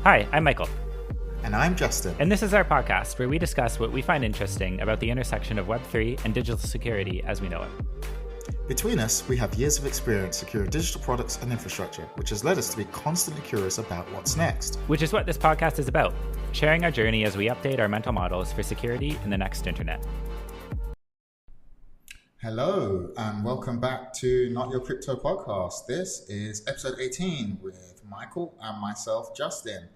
Hi, I'm Michael. And I'm Justin. And this is our podcast where we discuss what we find interesting about the intersection of Web3 and digital security as we know it. Between us, we have years of experience securing digital products and infrastructure, which has led us to be constantly curious about what's next. Which is what this podcast is about, sharing our journey as we update our mental models for security in the next internet. Hello, and welcome back to Not Your Crypto Podcast. This is episode 18 with Michael and myself, Justin.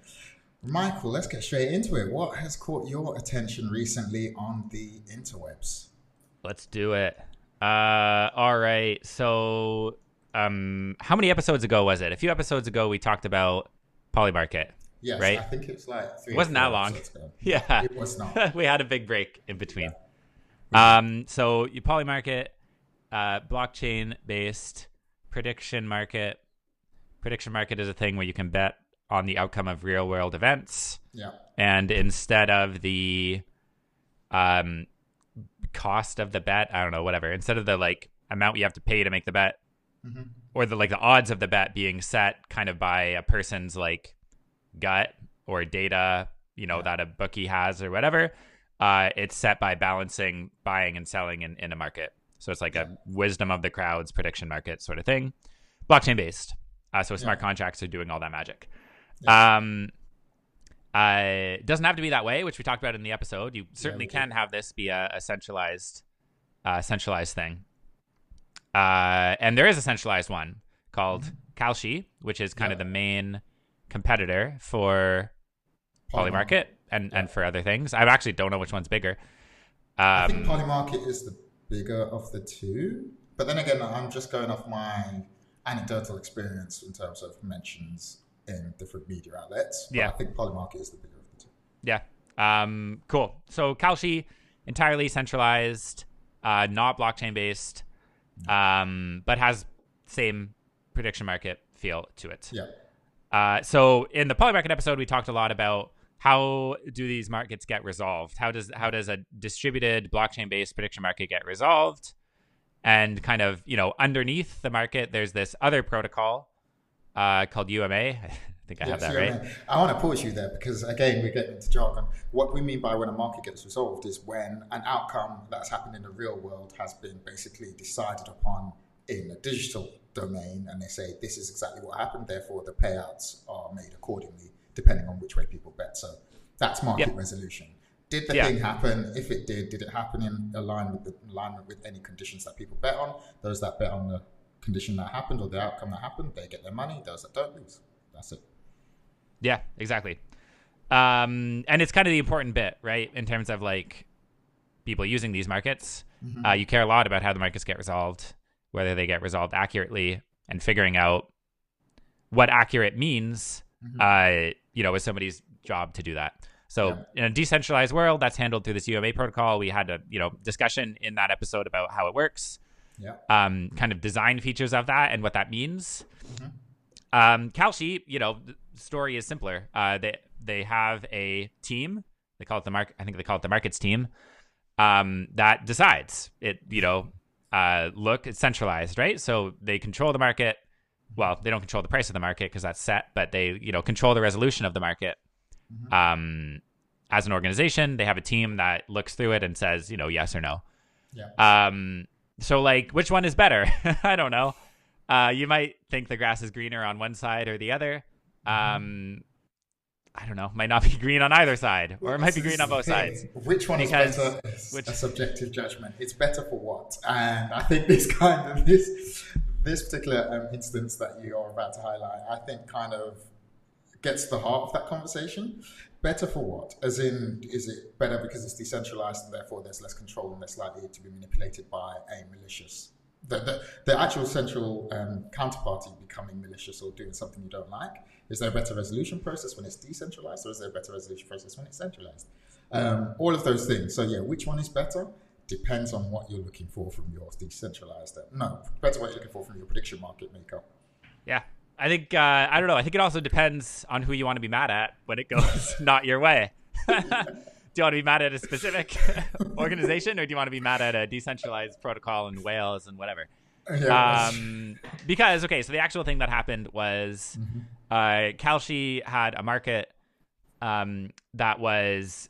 Michael, let's get straight into it. What has caught your attention recently on the interwebs? Let's do it. All right. So, how many episodes ago was it? A few episodes ago, we talked about Polymarket. Yes, right? I think it's like 3 It wasn't that long. Yeah. It was not. We had a big break in between. Yeah. So you Polymarket, blockchain-based prediction market. Prediction market is a thing where you can bet on the outcome of real-world events. Yeah. And instead of the cost of the bet, I don't know, whatever. Instead of the amount you have to pay to make the bet, or the odds of the bet being set kind of by a person's gut or data, that a bookie has or whatever. It's set by balancing buying and selling in a market. So it's like a wisdom of the crowds prediction market sort of thing. Blockchain based. So smart contracts are doing all that magic. Yeah. It doesn't have to be that way, which we talked about in the episode. You certainly can have this be a centralized thing. And there is a centralized one called Kalshi, which is kind of the main competitor for Polymarket. And for other things. I actually don't know which one's bigger. I think Polymarket is the bigger of the two. But then again, I'm just going off my anecdotal experience in terms of mentions in different media outlets. But I think Polymarket is the bigger of the two. Yeah. Cool. So Kalshi, entirely centralized, not blockchain-based, but has same prediction market feel to it. Yeah. So in the Polymarket episode, we talked a lot about how do these markets get resolved? How does a distributed blockchain-based prediction market get resolved? And kind of, underneath the market, there's this other protocol called UMA. I think I have that UMA. right. I want to pause you there because, again, we're getting into jargon. What we mean by when a market gets resolved is when an outcome that's happened in the real world has been basically decided upon in a digital domain, and they say this is exactly what happened, therefore the payouts are made accordingly, depending on which way people bet. So that's market resolution. Did the thing happen? If it did it happen in alignment with any conditions that people bet on? Those that bet on the condition that happened or the outcome that happened, they get their money. Those that don't lose. That's it. Yeah, exactly. And it's kind of the important bit, right? In terms of people using these markets, you care a lot about how the markets get resolved, whether they get resolved accurately, and figuring out what accurate means. Is somebody's job to do that. So in a decentralized world, that's handled through this UMA protocol. We had a discussion in that episode about how it works, kind of design features of that and what that means. Kalshi, the story is simpler. They have a team. They call it I think they call it the markets team. That decides it. It's centralized, right? So they control the market. Well, they don't control the price of the market because that's set, but they, control the resolution of the market. As an organization, they have a team that looks through it and says, yes or no. Yeah. So which one is better? I don't know. You might think the grass is greener on one side or the other. I don't know. Might not be green on either side, or it might be green on both sides. Which one is better is a subjective judgment. It's better for what? And I think this particular instance that you are about to highlight, I think kind of gets to the heart of that conversation. Better for what? As in, is it better because it's decentralized and therefore there's less control and less likely to be manipulated by a malicious, the actual central counterparty becoming malicious or doing something you don't like? Is there a better resolution process when it's decentralized, or is there a better resolution process when it's centralized? All of those things. So which one is better? Depends on what you're looking for from your decentralized. Depends on what you're looking for from your prediction market maker. Yeah. I think, I don't know. I think it also depends on who you want to be mad at when it goes not your way. Do you want to be mad at a specific organization, or do you want to be mad at a decentralized protocol in Wales and whatever? Because, so the actual thing that happened was Kalshi had a market that was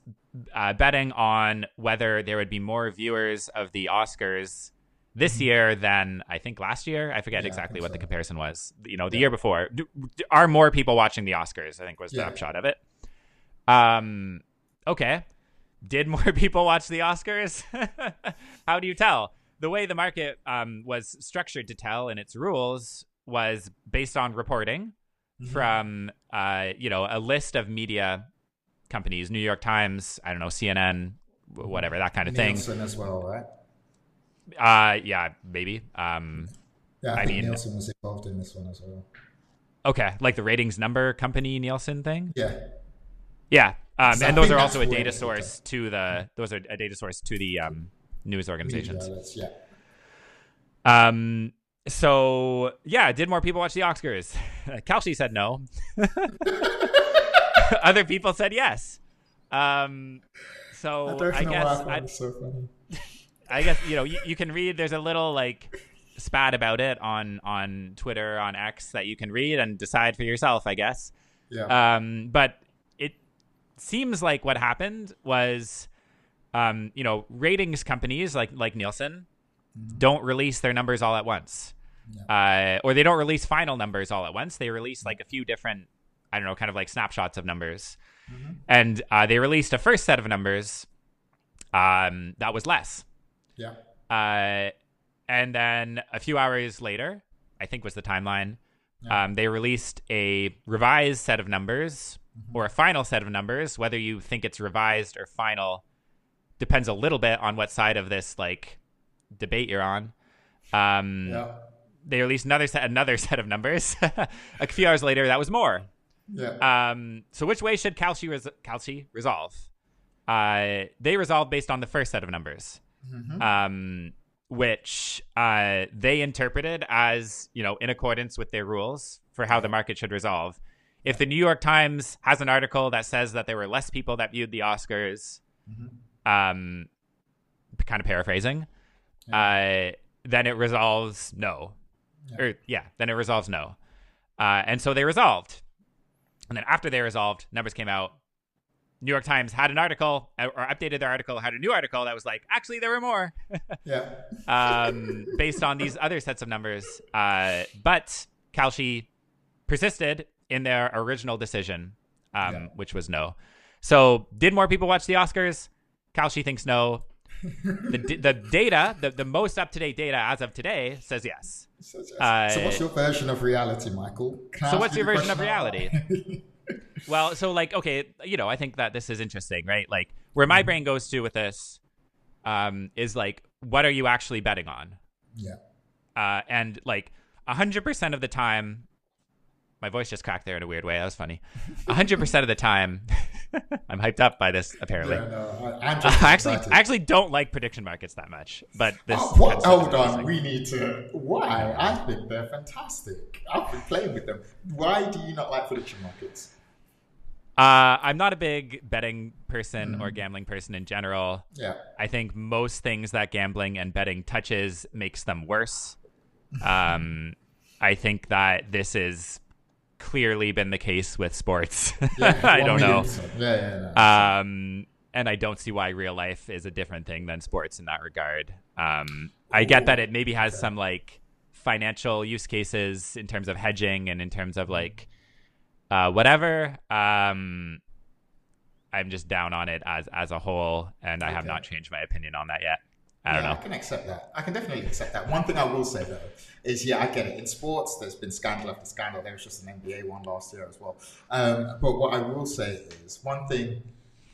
betting on whether there would be more viewers of the Oscars this year than I think last year. I forget exactly what the comparison was. The year before. Are more people watching the Oscars, I think was the upshot of it. Okay. Did more people watch the Oscars? How do you tell? The way the market was structured to tell in its rules was based on reporting from a list of media companies, New York Times, I don't know, CNN, whatever, that kind of thing. Nielsen as well, right? Yeah, maybe. I think Nielsen was involved in this one as well. Okay, like the ratings number company Nielsen thing. Yeah. And those are also a data source to the news organizations. So yeah, did more people watch the Oscars? Kalshi said no. Other people said yes. So I guess so funny. I guess you can read. There's a little like spat about it on Twitter, on X, that you can read and decide for yourself, I guess. Yeah. But it seems like what happened was, ratings companies like Nielsen don't release their numbers all at once, or they don't release final numbers all at once. They release like a few different, I don't know, kind of like snapshots of numbers, and they released a first set of numbers that was less. Yeah. And then a few hours later, I think was the timeline, they released a revised set of numbers, or a final set of numbers. Whether you think it's revised or final depends a little bit on what side of this like debate you're on. They released another set of numbers a few hours later. That was more. So which way should Kalshi resolve? They resolved based on the first set of numbers, which they interpreted as, in accordance with their rules for how the market should resolve. If the New York Times has an article that says that there were less people that viewed the Oscars, kind of paraphrasing, then it resolves no. Then it resolves no. And so they resolved. And then after they resolved, numbers came out. New York Times had an article, or updated their article, had a new article that was like, actually, there were more. Based on these other sets of numbers. But Kalshi persisted in their original decision, which was no. So did more people watch the Oscars? Kalshi thinks no. The data, the most up-to-date data as of today says yes. So what's your version of reality, Michael? So what's your version of reality? Well, so like, okay, I think that this is interesting, right? Like where my brain goes to with this is like, what are you actually betting on? And like 100% of the time, my voice just cracked there in a weird way. That was funny. 100% of the time, I'm hyped up by this, apparently. I actually don't like prediction markets that much, but this. Hold on, we need to. Why? I think they're fantastic. I've been playing with them. Why do you not like prediction markets? I'm not a big betting person or gambling person in general. I think most things that gambling and betting touches makes them worse. I think that this is clearly been the case with sports. I don't know. And I don't see why real life is a different thing than sports in that regard. I get that it maybe has some like financial use cases in terms of hedging and in terms of like whatever. I'm just down on it as a whole, and I have not changed my opinion on that yet. I don't know. I can accept that. I can definitely accept that. One thing I will say though is, I get it. In sports, there's been scandal after scandal. There was just an NBA one last year as well. But what I will say is, one thing,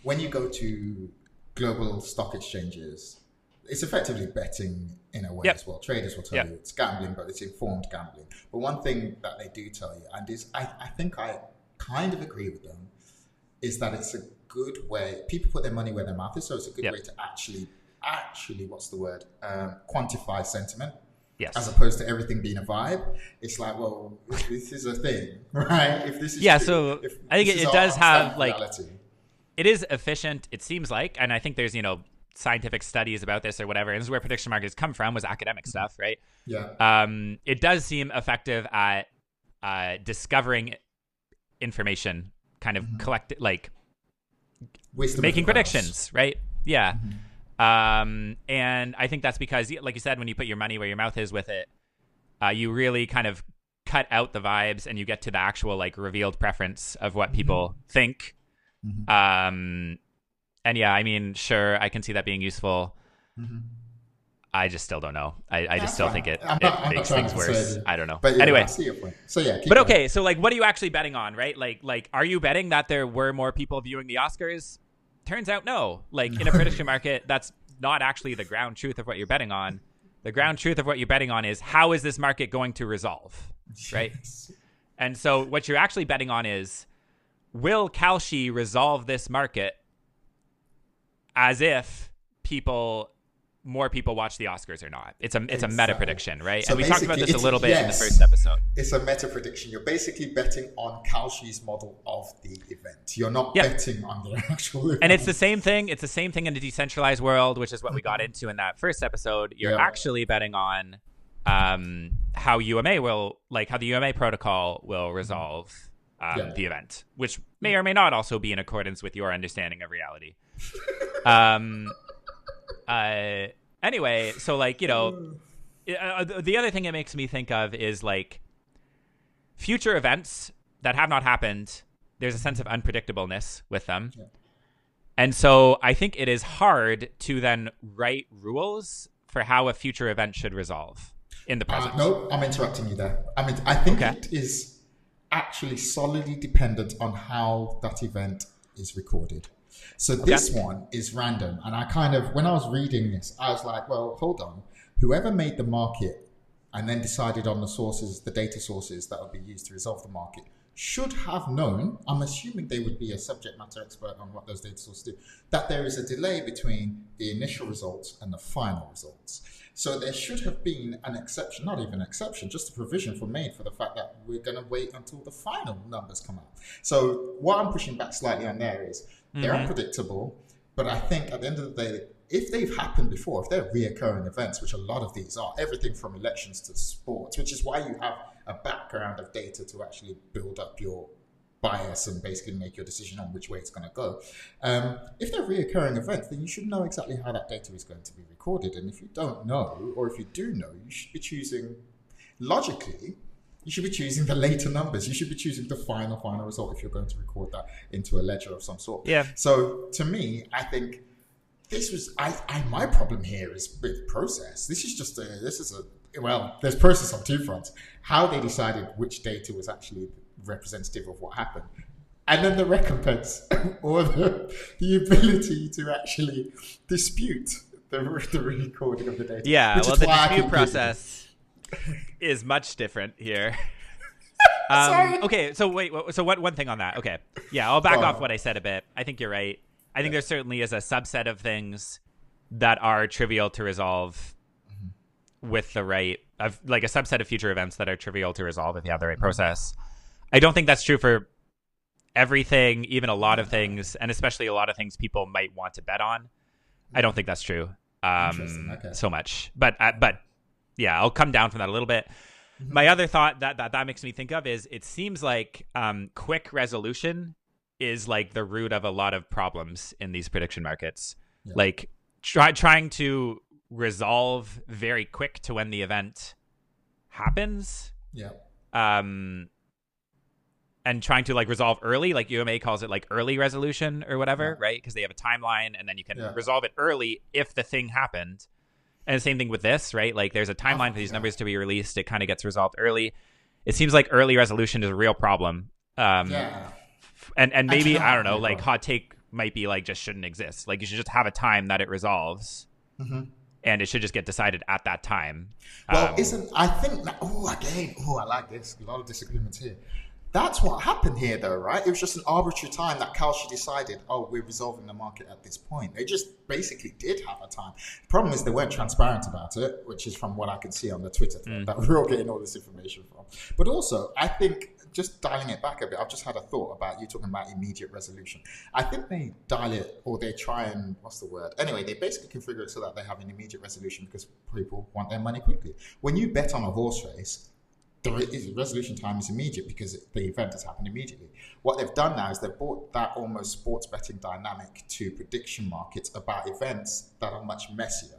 when you go to global stock exchanges, it's effectively betting in a way as well. Traders will tell you it's gambling, but it's informed gambling. But one thing that they do tell you, and I think I kind of agree with them, is that it's a good way. People put their money where their mouth is, so it's a good way to actually, what's the word? Quantify sentiment. Yes. As opposed to everything being a vibe. It's like, well, if this is a thing, right? If this is true, so I think it does have like reality. It is efficient, it seems like, and I think there's, scientific studies about this or whatever, and this is where prediction markets come from, was academic stuff, right? It does seem effective at discovering information, kind of collect, like Wisdom making of the predictions, right? Yeah. And I think that's because, like you said, when you put your money where your mouth is with it, you really kind of cut out the vibes and you get to the actual like revealed preference of what people think. And yeah, I mean, sure, I can see that being useful. I just still don't know. I just still think it makes things worse. I don't know. But yeah, anyway, I see your point. So yeah, but okay, so like, what are you actually betting on, right? Like, are you betting that there were more people viewing the Oscars? Turns out no. Like in a prediction market, that's not actually the ground truth of what you're betting on. The ground truth of what you're betting on is how is this market going to resolve, right? And so what you're actually betting on is, will Kalshi resolve this market as if more people watch the Oscars or not? It's a meta prediction, right? So and we talked about this a little bit in the first episode. It's a meta prediction. You're basically betting on Kalshi's model of the event. You're not betting on the actual event. And it's the same thing. It's the same thing in the decentralized world, which is what we got into in that first episode. You're actually betting on how the UMA protocol will resolve the event, which may or may not also be in accordance with your understanding of reality. Anyway, so like, you know, the other thing it makes me think of is like future events that have not happened. There's a sense of unpredictableness with them. And so I think it is hard to then write rules for how a future event should resolve in the present. No, I'm interrupting you there. I think it is actually solidly dependent on how that event is recorded. So this one is random. And I kind of, when I was reading this, I was like, well, hold on. Whoever made the market and then decided on the sources, the data sources that would be used to resolve the market, should have known, I'm assuming they would be a subject matter expert on what those data sources do, that there is a delay between the initial results and the final results. So there should have been an exception, not even an exception, just a provision made for the fact that we're going to wait until the final numbers come out. So what I'm pushing back slightly on there is they're unpredictable, but I think at the end of the day, if they've happened before, if they're reoccurring events, which a lot of these are, everything from elections to sports, which is why you have a background of data to actually build up your bias and basically make your decision on which way it's going to go. If they're reoccurring events, then you should know exactly how that data is going to be recorded. And if you don't know, or if you do know, you should be choosing, logically, you should be choosing the later numbers. You should be choosing the final result if you're going to record that into a ledger of some sort. Yeah. So to me, I think this was, my problem here is with process. There's process on two fronts. How they decided which data was actually representative of what happened. And then the recompense or the ability to actually dispute the recording of the data. Yeah, well, the dispute process is much different here. Okay, so wait, so one thing on that. Okay, yeah, I'll back off what I said a bit. I think you're right. I think there certainly is a subset of things that are trivial to resolve with the right, of like a subset of future events that are trivial to resolve if you have the right process. I don't think that's true for everything, even a lot of things, and especially a lot of things people might want to bet on. I don't think that's true so much. But yeah, I'll come down from that a little bit. My other thought that makes me think of is it seems like quick resolution is like the root of a lot of problems in these prediction markets. Yeah. Like trying to resolve very quick to when the event happens. Yeah. And trying to like resolve early, like UMA calls it like early resolution or whatever, right? Because they have a timeline and then you can resolve it early if the thing happened. And the same thing with this, right? Like there's a timeline for these numbers to be released. It kind of gets resolved early. It seems like early resolution is a real problem. And maybe, I don't know, like hot take might be like just shouldn't exist. Like you should just have a time that it resolves. And it should just get decided at that time. Well, I like this. A lot of disagreements here. That's what happened here, though, right? It was just an arbitrary time that Kalshi decided, we're resolving the market at this point. They just basically did have a time. The problem is they weren't transparent about it, which is from what I can see on the Twitter thread that we're all getting all this information from. But also, I think, just dialing it back a bit, I've just had a thought about you talking about immediate resolution. I think they dial it, or they try and, what's the word? Anyway, they basically configure it so that they have an immediate resolution because people want their money quickly. When you bet on a horse race, resolution time is immediate because the event has happened immediately. What they've done now is they've brought that almost sports betting dynamic to prediction markets about events that are much messier.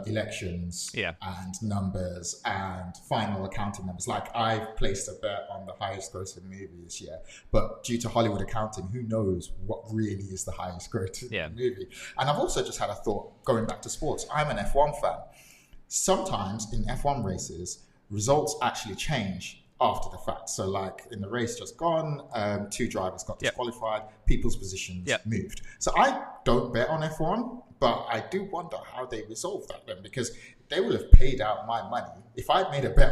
Elections and numbers and final accounting numbers. Like, I've placed a bet on the highest grossing movie this year, but due to Hollywood accounting, who knows what really is the highest grossing movie. And I've also just had a thought going back to sports. I'm an F1 fan. Sometimes in F1 races, results actually change after the fact. So like in the race just gone, 2 drivers got disqualified, people's positions moved. So I don't bet on F1, but I do wonder how they resolve that then, because they will have paid out my money. If I made a bet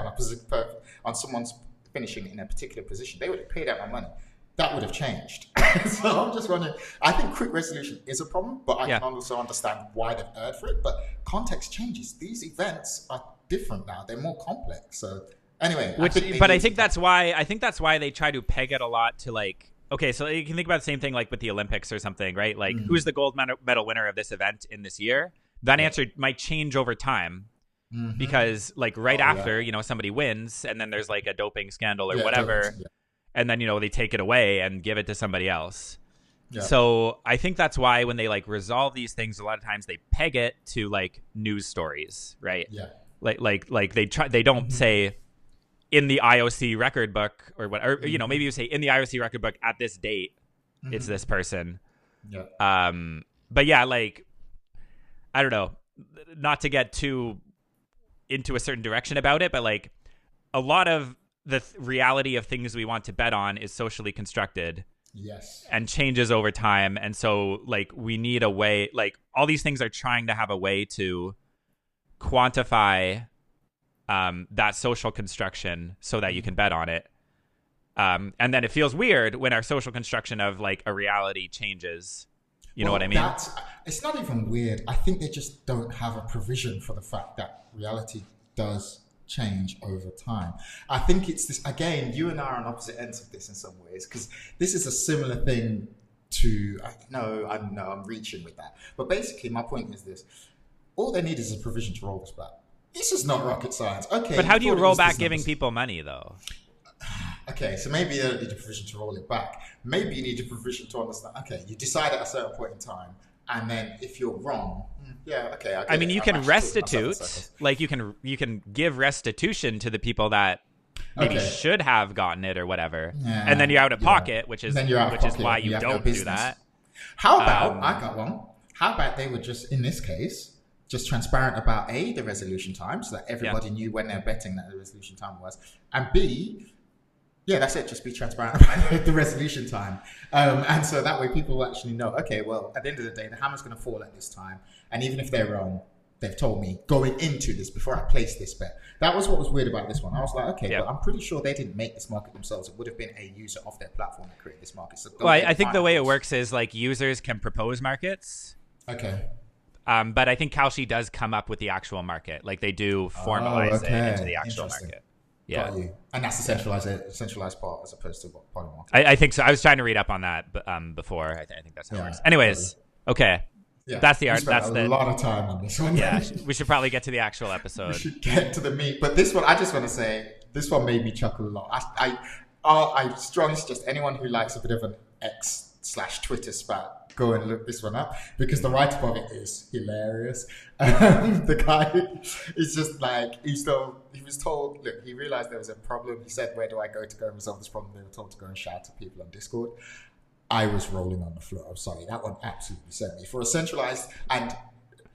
on someone's finishing in a particular position, they would have paid out my money. That would have changed. So I'm just wondering, I think quick resolution is a problem, but I can also understand why they've erred for it. But context changes. These events are different now. They're more complex. So anyway, I think that's why they try to peg it a lot to like, okay, so you can think about the same thing like with the Olympics or something, right? Like, who's the gold medal winner of this event in this year? That answer might change over time because like after, you know, somebody wins and then there's like a doping scandal or whatever. And then, you know, they take it away and give it to somebody else. Yeah. So I think that's why when they like resolve these things, a lot of times they peg it to like news stories, right? Yeah. Like they don't say in the IOC record book or what, or you know, maybe you say in the IOC record book at this date, it's this person. Yeah. But yeah, like I don't know, not to get too into a certain direction about it, but like a lot of the reality of things we want to bet on is socially constructed. Yes. And changes over time. And so like we need a way, like all these things are trying to have a way to quantify that social construction so that you can bet on it. And then it feels weird when our social construction of like a reality changes. You know what I mean? It's not even weird. I think they just don't have a provision for the fact that reality does change over time. I think it's this, again, you and I are on opposite ends of this in some ways, because this is a similar thing to, I'm reaching with that. But basically my point is this: all they need is a provision to roll this back. This is not rocket science. Okay. But how do you roll back giving people money though? Okay, so maybe you don't need a provision to roll it back. Maybe you need a provision to understand, okay, you decide at a certain point in time, and then if you're wrong, I mean, you can restitute, like you can give restitution to the people that maybe should have gotten it or whatever, and then you're out of pocket, which is why you don't do that. How about I got one? How about they were just, in this case, just transparent about A, the resolution time, so that everybody knew when they're betting that the resolution time was, and B, that's it. Just be transparent about the resolution time. And so that way people will actually know, okay, well, at the end of the day, the hammer's going to fall at this time. And even if they're wrong, they've told me going into this before I place this bet. That was what was weird about this one. I was like, okay, but I'm pretty sure they didn't make this market themselves. It would have been a user of their platform that created this market. So I think the way it works is like users can propose markets. Okay. But I think Kalshi does come up with the actual market. Like they do formalize it into the actual market. Yeah. Got you. And that's the centralized part as opposed to Polymarkets. I think so. I was trying to read up on that before. I think that's how it works. Anyways, okay. Yeah. That's the art. That's a lot of time on this one. Yeah, we should probably get to the actual episode. We should get to the meat. But this one, I just want to say, this one made me chuckle a lot. I strongly suggest anyone who likes a bit of an X/Twitter spat, go and look this one up, because the write-up of it is hilarious. The guy is just like, he was told, look, he realized there was a problem. He said, where do I go to go and resolve this problem? They were told to go and shout to people on Discord. I was rolling on the floor. I'm sorry. That one absolutely sent me. For a centralized and,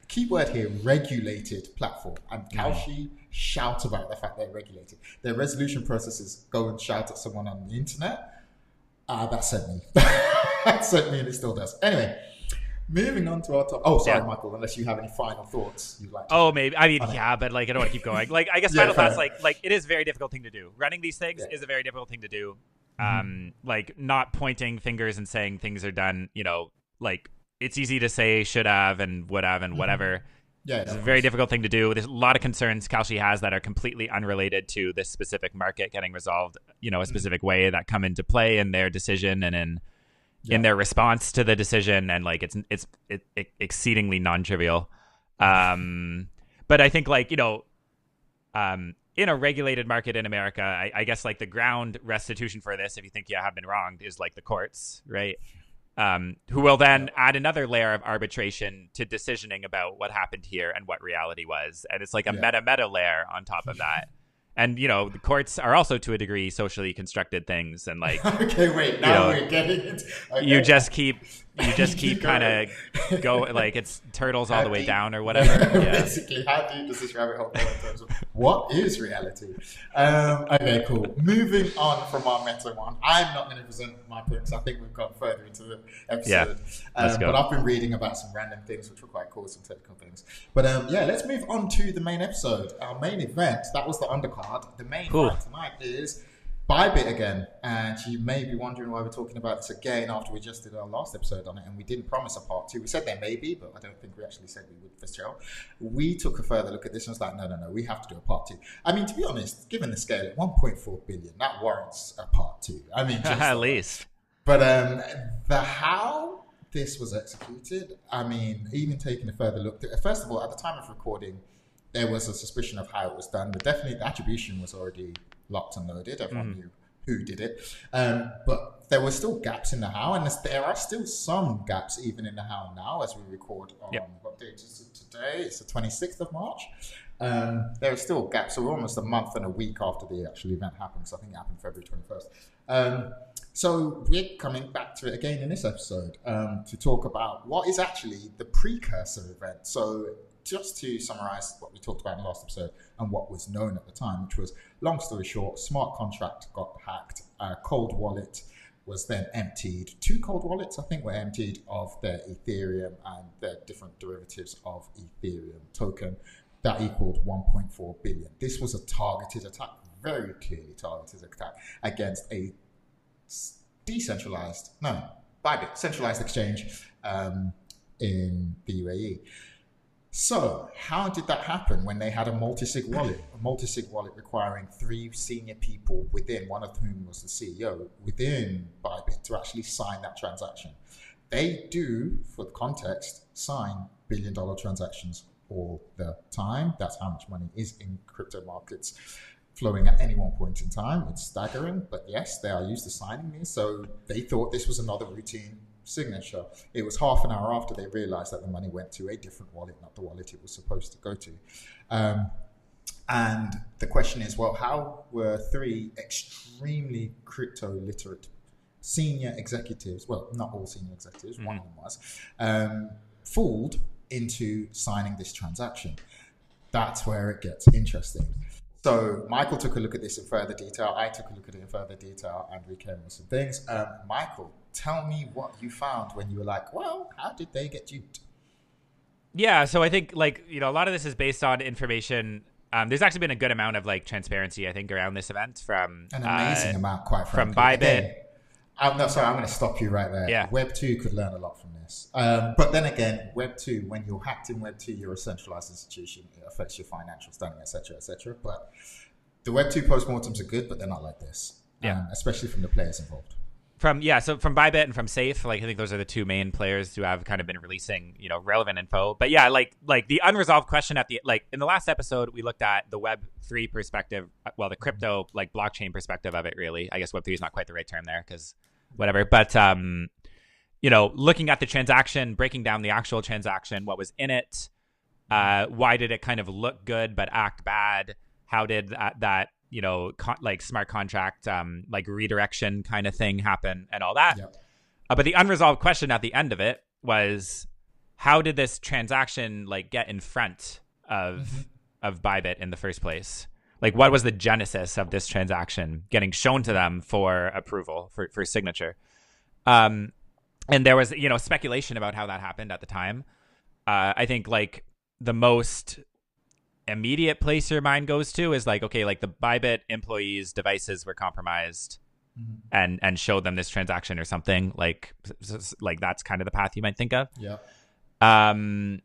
keyword here, regulated platform. And Kalshi shout about the fact they're regulated. Their resolution processes go and shout at someone on the internet. That sent me. That sent me, and it still does. Anyway, moving on to our topic. Oh, sorry, Michael, unless you have any final thoughts you'd like to Oh, maybe. I mean, but like, I don't want to keep going. Like, I guess final thoughts, like it is a very difficult thing to do. Running these things is a very difficult thing to do. Like, not pointing fingers and saying things are done, you know, like, it's easy to say should have and would have and whatever. Yeah, it's a very difficult thing to do. There's a lot of concerns Kalshi has that are completely unrelated to this specific market getting resolved, you know, a specific way that come into play in their decision and in their response to the decision. And like, it's exceedingly non-trivial. But I think like, you know, in a regulated market in America, I guess like the ground restitution for this, if you think you have been wronged, is like the courts, right? Who will then add another layer of arbitration to decisioning about what happened here and what reality was. And it's like a meta layer on top of that. And, the courts are also, to a degree, socially constructed things. And like, okay, wait, now we're getting it. Okay. You just keep kind of go, like it's turtles all the way down or whatever. Basically, how deep does this rabbit hole go in terms of what is reality? Okay, cool. Moving on from our meta one, I'm not going to present my points. I think we've gone further into the episode. Let's go. But I've been reading about some random things which were quite cool, some technical things. But let's move on to the main episode. Our main event, that was the undercard. The main fight tonight is ByBit again, and you may be wondering why we're talking about this again after we just did our last episode on it, and we didn't promise a part 2. We said there may be, but I don't think we actually said we would for sure. We took a further look at this and was like, no, we have to do a part 2. I mean, to be honest, given the scale at 1.4 billion, that warrants a part 2. I mean, just at least. But the how this was executed, I mean, even taking a further look, first of all, at the time of recording, there was a suspicion of how it was done, but definitely the attribution was already locked and loaded. Everyone knew who did it. But there were still gaps in the how, and there are still some gaps even in the how now as we record on, what date is it today? It's the 26th of March. There are still gaps, so we're almost a month and a week after the actual event happened, so I think it happened February 21st. So we're coming back to it again in this episode to talk about what is actually the precursor event. So just to summarize what we talked about in the last episode and what was known at the time, which was, long story short, smart contract got hacked, cold wallet was then emptied. 2 cold wallets, I think, were emptied of their Ethereum and their different derivatives of Ethereum token. That equaled 1.4 billion. This was a targeted attack, very clearly targeted attack against a ByBit, centralized exchange in the UAE. So how did that happen when they had a multisig wallet requiring 3 senior people within, one of whom was the CEO, within ByBit to actually sign that transaction? They do, for the context, sign billion-dollar transactions all the time. That's how much money is in crypto markets flowing at any one point in time. It's staggering, but yes, they are used to signing these. So they thought this was another routine signature. It was half an hour after they realized that the money went to a different wallet, not the wallet it was supposed to go to. And the question is, well, how were 3 extremely crypto literate senior executives, well, not all senior executives, one of them was, fooled into signing this transaction? That's where it gets interesting. So Michael took a look at this in further detail. I took a look at it in further detail, and we came with some things. Michael, tell me what you found when you were like, well, how did they get duped? Yeah, so I think a lot of this is based on information. There's actually been a good amount of transparency, I think, around this event from an amazing amount, quite frankly. From ByBit. I'm going to stop you right there. Yeah. Web 2 could learn a lot from this. But then again, Web 2, when you're hacked in Web 2, you're a centralized institution. It affects your financial standing, etc., etc. But the Web 2 postmortems are good, but they're not like this. Especially from the players involved. So from ByBit and from Safe, I think those are the 2 main players who have kind of been releasing, relevant info. But yeah, like the unresolved question at the, in the last episode, we looked at the Web3 perspective, well, the crypto, blockchain perspective of it, really. I guess Web3 is not quite the right term there because whatever. But, looking at the transaction, breaking down the actual transaction, what was in it, why did it kind of look good but act bad? How did that smart contract, redirection kind of thing happen and all that. Yep. But the unresolved question at the end of it was, how did this transaction get in front of ByBit in the first place? What was the genesis of this transaction getting shown to them for approval, for signature? And there was, speculation about how that happened at the time. I think the most immediate place your mind goes to is the ByBit employees' devices were compromised and showed them this transaction or something that's kind of the path you might think of. Yeah. But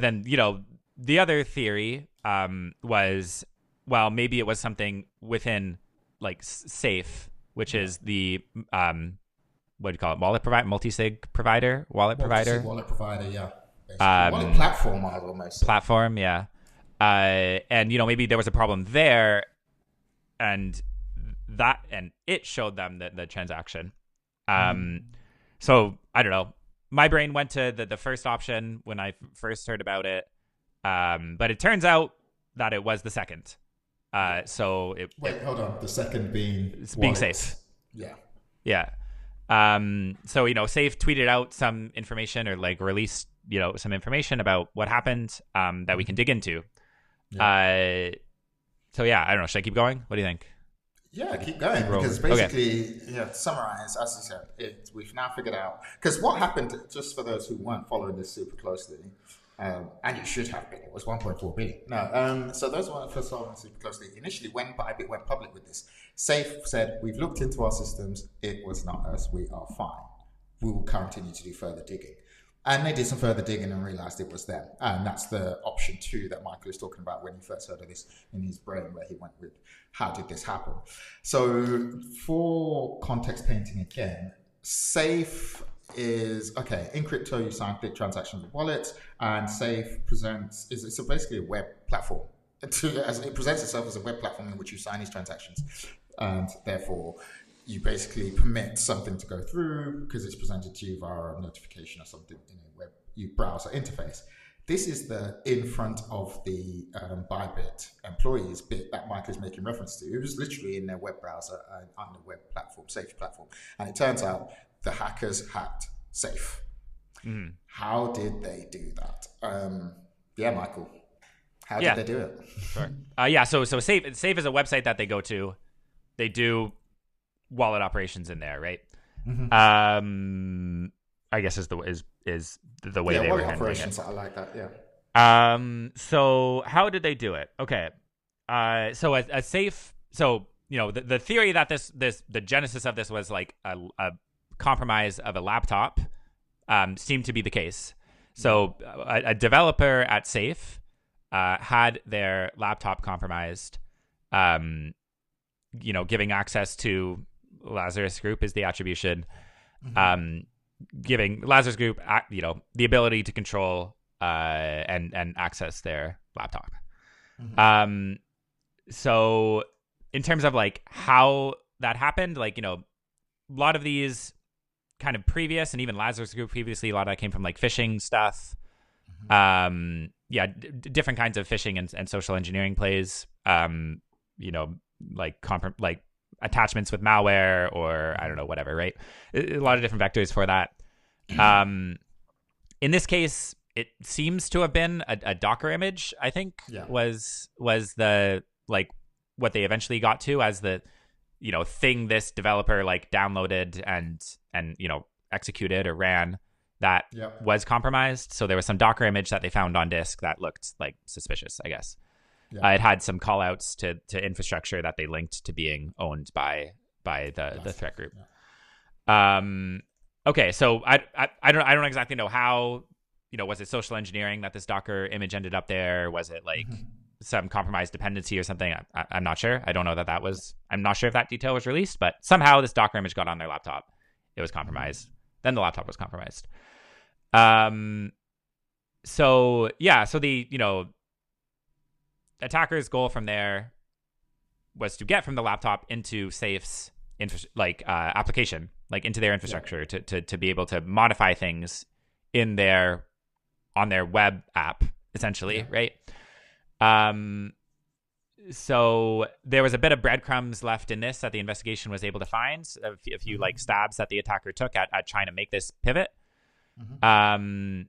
then the other theory was, well, maybe it was something within Safe, which is the what do you call it, wallet provider, multisig provider, wallet provider, yeah. Wallet platform, I almost say. Platform, yeah. And maybe there was a problem there, and it showed them the transaction. So I don't know. My brain went to the first option when I first heard about it, but it turns out that it was the second. Hold on. The second being safe. Yeah. Yeah. So Safe tweeted out some information, or like released some information about what happened that we can dig into. Yeah. So yeah, I don't know. Should I keep going? What do you think? Yeah, keep going, because basically, to summarize, as you said, we've now figured out, because what happened, just for those who weren't following this super closely, and you should have been, it was 1.4 billion. No, so those who weren't following super closely, initially when ByBit went public with this, Safe said, we've looked into our systems, it was not us, we are fine. We will continue to do further digging. And they did some further digging and realized it was them. And that's the option 2 that Michael is talking about when he first heard of this in his brain, where he went with, how did this happen? So for context painting again, Safe is, in crypto you sign big transactions with wallets, and Safe it's basically a web platform. It presents itself as a web platform in which you sign these transactions. And therefore, you basically permit something to go through because it's presented to you via a notification or something in a web browser interface. This is the in front of the ByBit employees bit that Mike is making reference to. It was literally in their web browser on the web platform, Safe platform. And it turns out the hackers hacked Safe. Mm. How did they do that? Michael, how did they do it? Sure. So Safe is a website that they go to. They do wallet operations in there, right? Mm-hmm. I guess is the way they were handling operations. it. I like that. Yeah. So how did they do it? Okay. So a Safe. So the theory that the genesis of this was like a compromise of a laptop seemed to be the case. So a developer at Safe had their laptop compromised. Giving access to Lazarus Group is the attribution. Mm-hmm. Giving Lazarus Group, the ability to control and access their laptop. Mm-hmm. So in terms of like how that happened, like a lot of these kind of previous, and even Lazarus Group previously, a lot of that came from like phishing stuff. Mm-hmm. Different kinds of phishing and social engineering plays. Like attachments with malware, or I don't know, whatever, right? A lot of different vectors for that. In this case, it seems to have been a Docker image, I think, was the, like, what they eventually got to as the, thing this developer, like, downloaded and executed or ran that was compromised. So there was some Docker image that they found on disk that looked, like, suspicious, I guess. Yeah. It had some callouts to infrastructure that they linked to being owned by the threat group. Yeah. Okay, so I don't exactly know how. Was it social engineering that this Docker image ended up there? Was it like some compromised dependency or something? I'm not sure. I don't know that was. I'm not sure if that detail was released, but somehow this Docker image got on their laptop. It was compromised. Then the laptop was compromised. So the attacker's goal from there was to get from the laptop into Safe's application, like into their infrastructure, to be able to modify things on their web app, essentially, right? So there was a bit of breadcrumbs left in this that the investigation was able to find, a few like stabs that the attacker took at trying to make this pivot. Mm-hmm.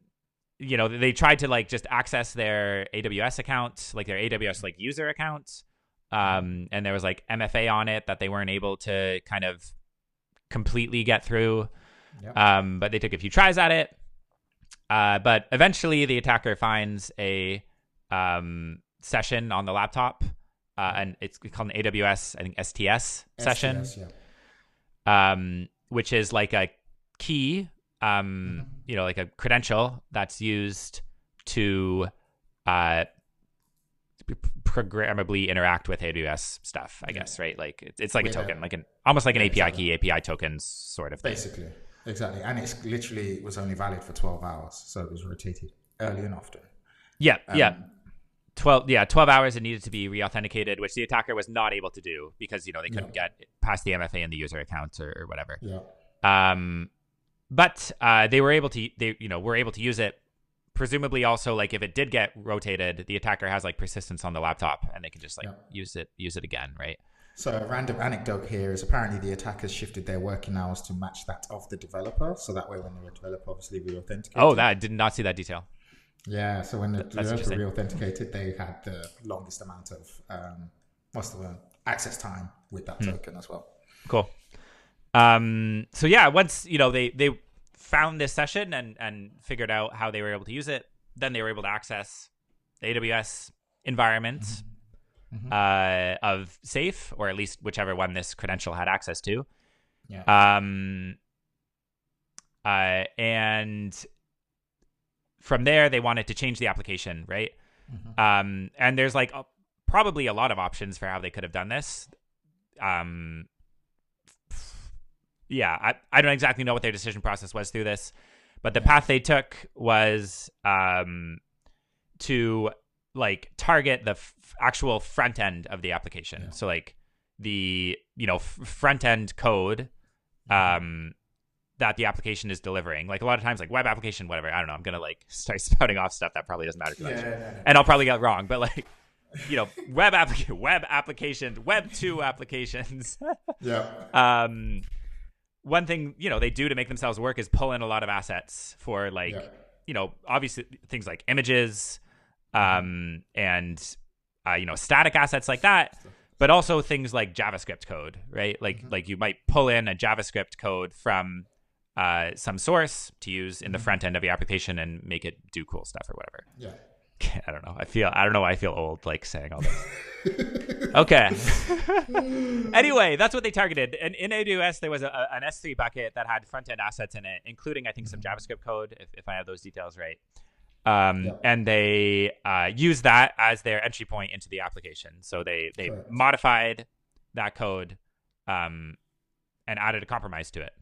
They tried to like just access their AWS account, like their AWS like user account. And there was like MFA on it that they weren't able to kind of completely get through. Yep. But they took a few tries at it. But eventually the attacker finds a session on the laptop, and it's called an AWS, I think STS session, which is like a key, like a credential that's used to programmably interact with AWS stuff, I guess, right? Like it's like a token, like almost like an API key, API tokens sort of thing. Basically, exactly. And it's literally was only valid for 12 hours, so it was rotated early and often. Yeah. 12 hours it needed to be re-authenticated, which the attacker was not able to do because they couldn't get past the MFA in the user account or whatever. But they were able to use it. Presumably also, like, if it did get rotated, the attacker has like persistence on the laptop and they can just like use it again, right? So a random anecdote here is apparently the attackers shifted their working hours to match that of the developer. So that way when the developer obviously re-authenticated. Oh, I did not see that detail. Yeah, so when the developer re-authenticated, they had the longest amount of access time with that token as well. Cool. So yeah, once they found this session and figured out how they were able to use it, then they were able to access the AWS environment of Safe, or at least whichever one this credential had access to. And from there, they wanted to change the application, right? And there's like probably a lot of options for how they could have done this. I don't exactly know what their decision process was through this, but the path they took was to like target the actual front end of the application. So like the front end code that the application is delivering. Like a lot of times, like web application, whatever. I don't know. I'm gonna like start spouting off stuff that probably doesn't matter too much, and I'll probably get it wrong. But like web applications, Web 2 applications. One thing they do to make themselves work is pull in a lot of assets for like obviously things like images and static assets like that, but also things like JavaScript code, right? Like you might pull in a JavaScript code from some source to use in the front end of the application and make it do cool stuff or whatever. I don't know. I don't know why I feel old like saying all this. Okay. Anyway, that's what they targeted. And in AWS, there was an S3 bucket that had front-end assets in it, including, I think, some JavaScript code, if I have those details right. And they used that as their entry point into the application. So they modified that code and added a compromise to it.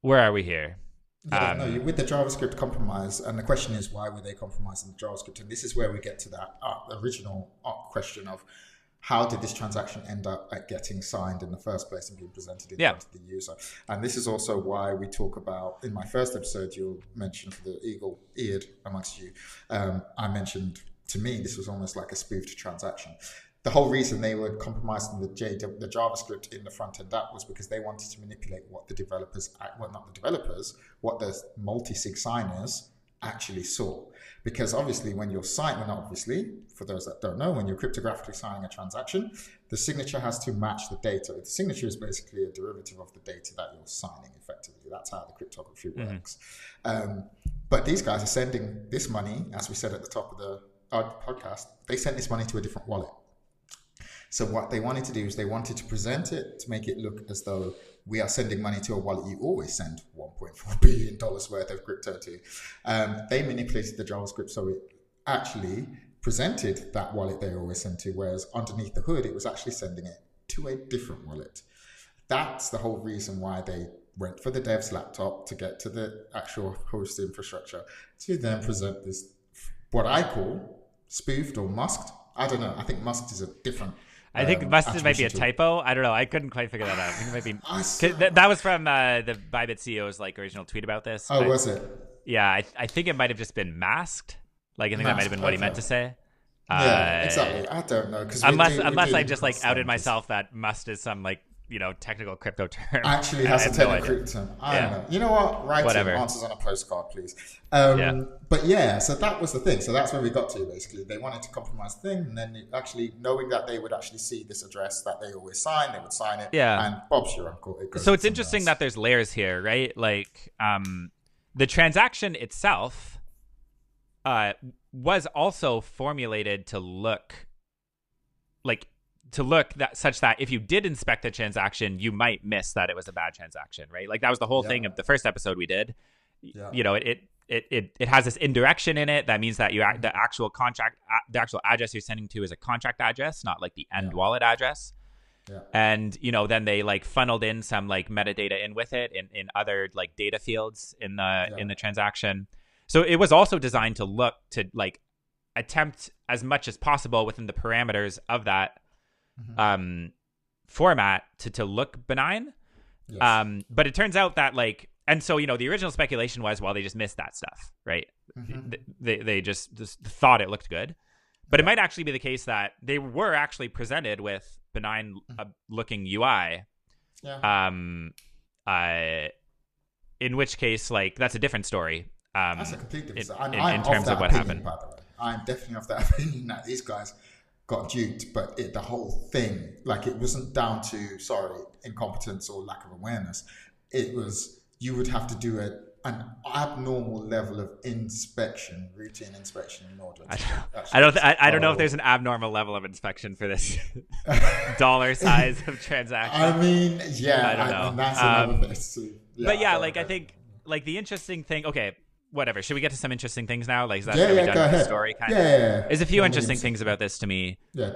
Where are we here? With the JavaScript compromise, and the question is, why were they compromising the JavaScript? And this is where we get to that original question of how did this transaction end up at getting signed in the first place and being presented in front of the user? And this is also why we talk about, in my first episode, you'll mention for the eagle-eared amongst you, I mentioned, to me, this was almost like a spoofed transaction. The whole reason they were compromising the JavaScript in the front-end app was because they wanted to manipulate what the multisig signers actually saw. Because obviously when you're for those that don't know, when you're cryptographically signing a transaction, the signature has to match the data. The signature is basically a derivative of the data that you're signing effectively. That's how the cryptography works. But these guys are sending this money, as we said at the top of our podcast, they sent this money to a different wallet. So what they wanted to do is they wanted to present it to make it look as though we are sending money to a wallet you always send $1.4 billion worth of crypto to. They manipulated the JavaScript so it actually presented that wallet they always send to, whereas underneath the hood, it was actually sending it to a different wallet. That's the whole reason why they went for the dev's laptop to get to the actual host infrastructure to then present this, what I call spoofed or musked. I don't know. I think musked is a different... I think musked might be a typo. I don't know. I couldn't quite figure that out. I think it might be... that was from the ByBit CEO's like original tweet about this. Oh, was it? Yeah, I think it might have just been masked. Like, I think that might have been what he meant to say. Yeah, exactly. I don't know. Unless I just like outed myself that must is some like, technical crypto term. Actually has a technical crypto term. I don't know. You know what? Write answers on a postcard, please. But yeah, so that was the thing. So that's where we got to, basically. They wanted to compromise the thing, and then actually knowing that they would actually see this address that they always sign, they would sign it. Yeah. And Bob's your uncle. So it's interesting that there's layers here, right? Like, the transaction itself was also formulated to look that such that if you did inspect the transaction, you might miss that it was a bad transaction, right? Like that was the whole thing of the first episode we did. It has this indirection in it that means that the actual address you're sending to is a contract address, not like the end wallet address. And then they like funneled in some like metadata in with it in other like data fields in the transaction. So it was also designed to look to like attempt as much as possible within the parameters of that format to look benign. Yes. But it turns out that like, and so, you know, the original speculation was, well, they just missed that stuff, right? They just thought it looked good. But it might actually be the case that they were actually presented with benign looking UI. Yeah. In which case, like, that's a different story. That's a complete different story. In terms of what happened. By the way. I'm definitely of that opinion that these guys got duped, but the whole thing, like, it wasn't down to, incompetence or lack of awareness. It was, you would have to do an abnormal level of routine inspection in order to I don't know if there's an abnormal level of inspection for this dollar size of transaction. I mean, yeah, I don't know. And that's another thing. But yeah, like, I think, like, the interesting thing, okay, whatever. Should we get to some interesting things now? Like, is that go done with the ahead. story? Kind of. There's a few interesting things about this to me. Yeah.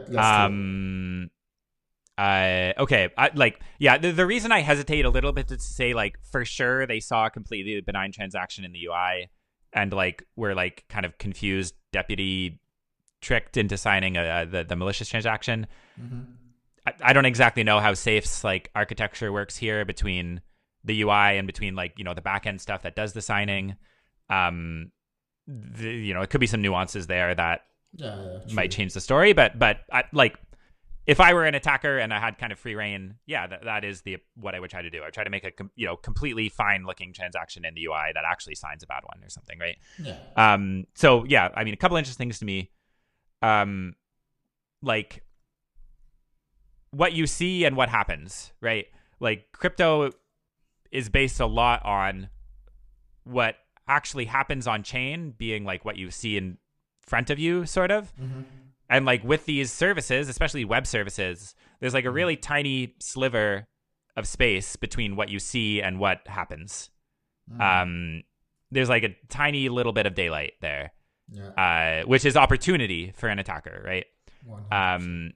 Okay. The reason I hesitate a little bit to say, like, for sure they saw a completely benign transaction in the UI and, like, were, like, kind of confused, deputy tricked into signing the malicious transaction. I don't exactly know how Safe's, like, architecture works here between the UI and between, like, you know, the backend stuff that does the signing. You know, it could be some nuances there that might change the story, but like, if I were an attacker and I had kind of free reign, that is what I would try to do. I would try to make a completely fine looking transaction in the UI that actually signs a bad one or something, right? So yeah, I mean, a couple interesting things to me, like what you see and what happens, right? Like, crypto is based a lot on what actually happens on chain being like what you see in front of you, sort of. And like with these services, especially web services, there's like a really tiny sliver of space between what you see and what happens. There's like a tiny little bit of daylight there, which is opportunity for an attacker, right? 100%.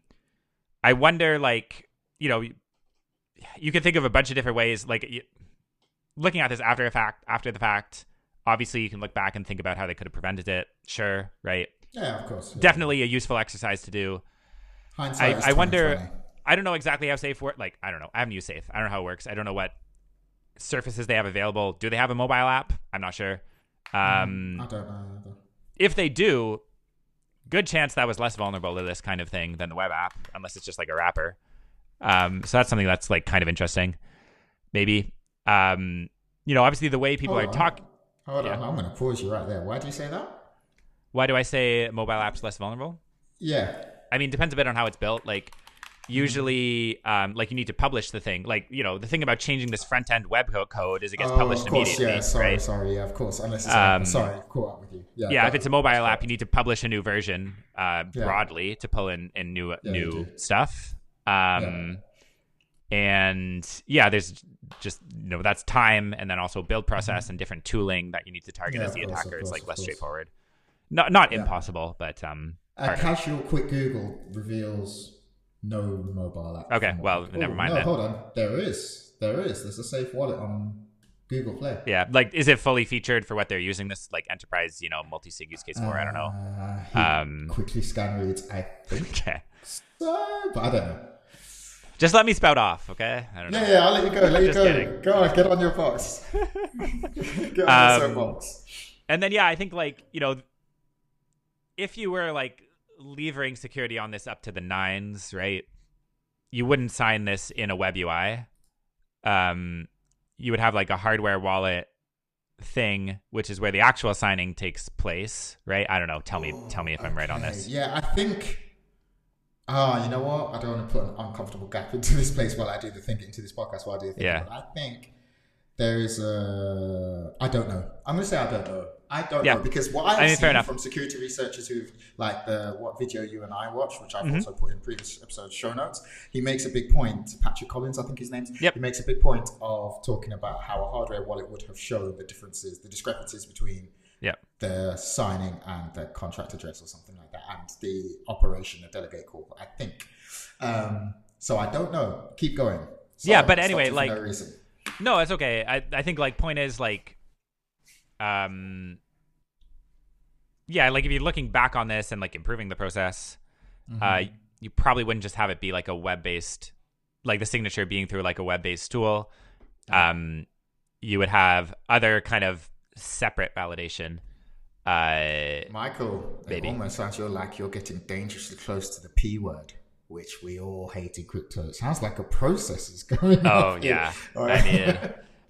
I wonder, like, you know, you can think of a bunch of different ways, like looking at this after the fact. Obviously, you can look back and think about how they could have prevented it. Sure, right? Yeah, of course. Yeah. Definitely a useful exercise to do. Hindsight I wonder. I don't know exactly how Safe works. Like, I don't know. I haven't used Safe. I don't know how it works. I don't know what surfaces they have available. Do they have a mobile app? I'm not sure. I don't know either. If they do, good chance that was less vulnerable to this kind of thing than the web app, unless it's just like a wrapper. So that's something that's like kind of interesting. Maybe. You know, obviously the way people are talking. Hold on, I'm going to pause you right there. Why do you say that? Why do I say mobile apps less vulnerable? Yeah. I mean, depends a bit on how it's built. Like, usually, like, you need to publish the thing. Like, you know, the thing about changing this front-end web code is it gets published immediately. Yeah, sorry, yeah, of course. Unless it's sorry, I've caught up with you. Yeah, if it's a mobile app, you need to publish a new version broadly to pull in new stuff. And there's just, you know, that's time, and then also build process and different tooling that you need to target as the attacker. It's like less straightforward. Not impossible, but a casual quick Google reveals no mobile app. Okay, well, never mind. No, hold on. There is. There's a Safe Wallet on Google Play. Yeah, like, is it fully featured for what they're using this, like, enterprise, you know, multi-sig use case for? I don't know. Quickly scan reads, I think. Okay. So, but I don't know. Just let me spout off, okay? I don't know. Yeah, I'll let you go. Kidding. Go on, get on your box. Get on your soapbox. And then, I think, like, you know, if you were, like, levering security on this up to the nines, right, you wouldn't sign this in a web UI. You would have, like, a hardware wallet thing, which is where the actual signing takes place, right? I don't know. Tell me if I'm right on this. Yeah, I think... you know what? I don't want to put an uncomfortable gap into this place while I do the thinking, into this podcast while I do the thinking. Yeah. But I think there is I don't know. I'm going to say I don't know. I don't know, because what I've seen from security researchers who've, like, what video you and I watched, which I've also put in previous episodes show notes, he makes a big point, Patrick Collins, I think his name's, he makes a big point of talking about how a hardware wallet would have shown the discrepancies between the signing and the contract address or something like that, and the operation, the delegate call, I think. So I don't know. Keep going. Sorry, but anyway, like, no reason. No, it's okay. I think, like, point is, like, yeah, like if you're looking back on this and like improving the process, you probably wouldn't just have it be like a web-based, like the signature being through like a web-based tool. You would have other kind of separate validation. Michael, maybe. It almost sounds you're getting dangerously close to the P word, which we all hate in crypto. It sounds like a process is going on. Oh, yeah. I mean,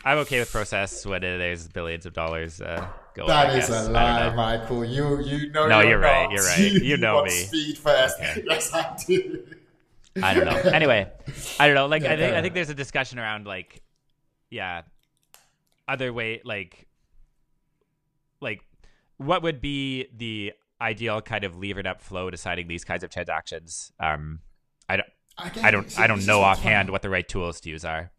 I'm okay with process when there's billions of dollars going. That is a lie, Michael. You know. No, you're not. right. You're right. You know want me. Speed first. Okay. Yes, I do. I don't know. Anyway, I don't know. Like, I think there's a discussion around like, yeah, other way, like what would be the ideal kind of levered up flow deciding these kinds of transactions? I don't know offhand what the right tools to use are.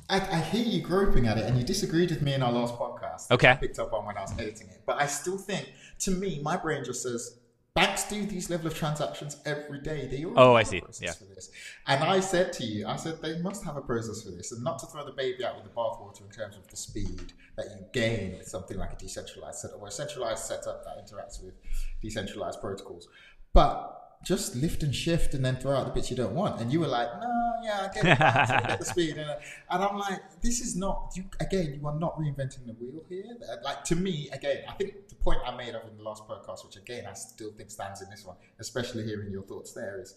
I hear you groping at it, and you disagreed with me in our last podcast. Okay. I picked up on when I was editing it, but I still think, to me, my brain just says banks do these level of transactions every day. They already have a process for this. And I said to you, they must have a process for this, and not to throw the baby out with the bathwater in terms of the speed that you gain with something like a decentralized setup or a centralized setup that interacts with decentralized protocols. But just lift and shift and then throw out the bits you don't want. And you were like, no, yeah, I get the speed. And I'm like, this is not, you are not reinventing the wheel here. Like, to me, again, I think the point I made of in the last podcast, which again, I still think stands in this one, especially hearing your thoughts there, is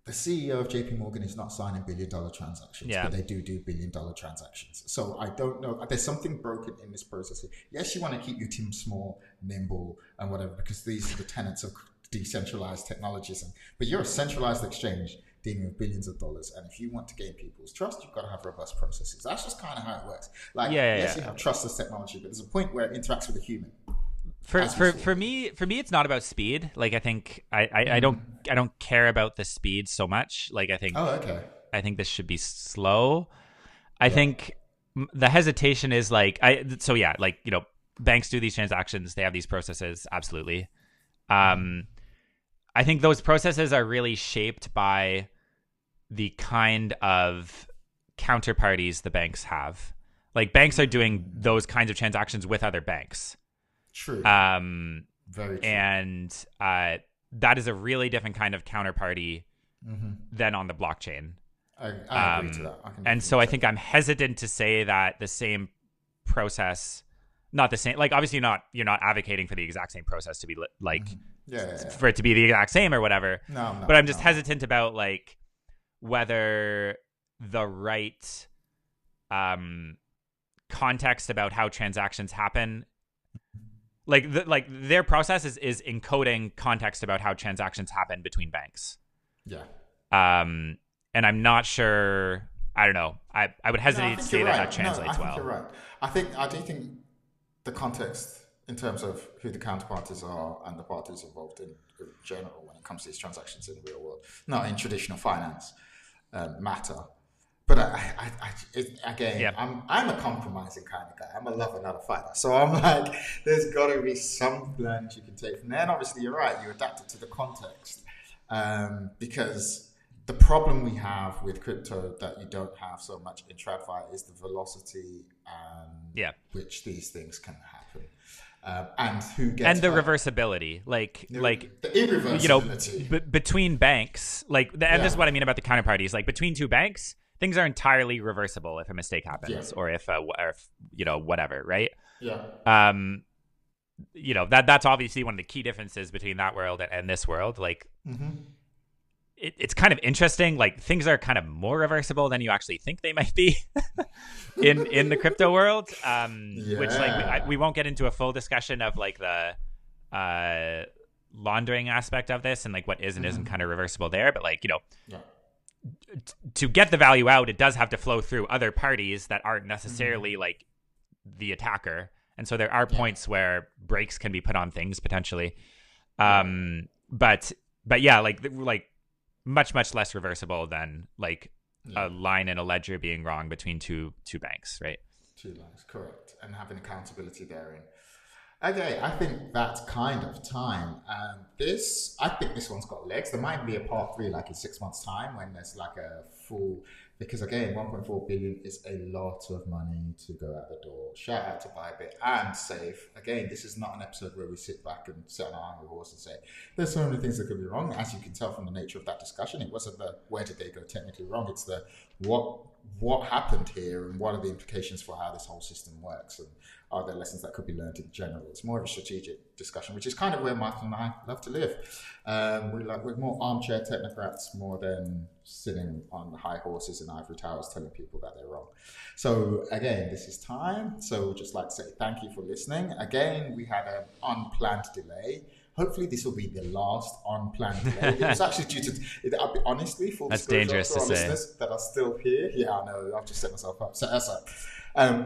the CEO of JP Morgan is not signing billion-dollar transactions, but they do billion-dollar transactions. So I don't know. There's something broken in this process here. Yes, you want to keep your team small, nimble, and whatever, because these are the tenets of decentralized technologies. But you're a centralized exchange dealing with billions of dollars. And if you want to gain people's trust, you've got to have robust processes. That's just kind of how it works. Like, yes, you have trustless technology, but there's a point where it interacts with a human. For me, it's not about speed. Like, I think I don't care about the speed so much. Like, I think I think this should be slow. I think the hesitation is like banks do these transactions, they have these processes, absolutely. I think those processes are really shaped by the kind of counterparties the banks have. Like, banks are doing those kinds of transactions with other banks. True. Very true. And that is a really different kind of counterparty than on the blockchain. I agree to that. And so I think I'm hesitant to say that the same process, not the same, like, obviously you're not advocating for the exact same process to be like for it to be the exact same or whatever. No, but I'm just hesitant about like whether the right context about how transactions happen, like their process is encoding context about how transactions happen between banks. Yeah. And I'm not sure. I don't know. I would hesitate to say that translates well. You're right. I do think the context in terms of who the counterparties are and the parties involved in general when it comes to these transactions in the real world, not in traditional finance, matter. But I'm a compromising kind of guy. I'm a lover, not a fighter. So I'm like, there's got to be some blend you can take from there. And obviously, you're right. You adapt it to the context because the problem we have with crypto that you don't have so much in TradFi is the velocity which these things can happen. And who gets the reversibility, like the irreversibility, between banks, and this is what I mean about the counterparties. Like, between two banks, things are entirely reversible if a mistake happens, or if whatever, right? Yeah. That's obviously one of the key differences between that world and this world. Like, it's kind of interesting. Like, things are kind of more reversible than you actually think they might be in the crypto world. Which, like, we won't get into a full discussion of like the laundering aspect of this and like what is and isn't kind of reversible there. But like, to get the value out, it does have to flow through other parties that aren't necessarily like the attacker. And so there are points where brakes can be put on things potentially. But yeah, like much less reversible than like a line in a ledger being wrong between two banks, right? Two lines, correct. And having accountability therein. Okay, I think that's kind of time. I think this one's got legs. There might be a part 3 like in 6 months' time when there's like a full Because again, 1.4 billion is a lot of money to go out the door. Shout out to ByBit and Save. Again, this is not an episode where we sit back and sit on our high horse and say, there's so many things that could be wrong. As you can tell from the nature of that discussion, it wasn't the where did they go technically wrong, it's the what happened here and what are the implications for how this whole system works, and are there lessons that could be learned in general. It's more of a strategic discussion, which is kind of where Michael and I love to live. We're more armchair technocrats more than sitting on high horses in ivory towers telling people that they're wrong. So again, this is time. So just like to say thank you for listening. Again, we had an unplanned delay. Hopefully this will be the last unplanned delay. It was actually due to, I'll be honestly, full That's disclosure dangerous to to our say. listeners that are still here. Yeah, I know, I've just set myself up. Set us up.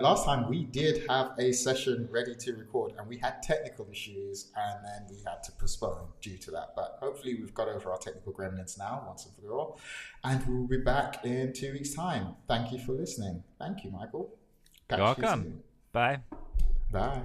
Last time we did have a session ready to record and we had technical issues and then we had to postpone due to that. But hopefully we've got over our technical gremlins now once and for all. And we'll be back in 2 weeks' time. Thank you for listening. Thank you, Michael. You're welcome. Bye. Bye.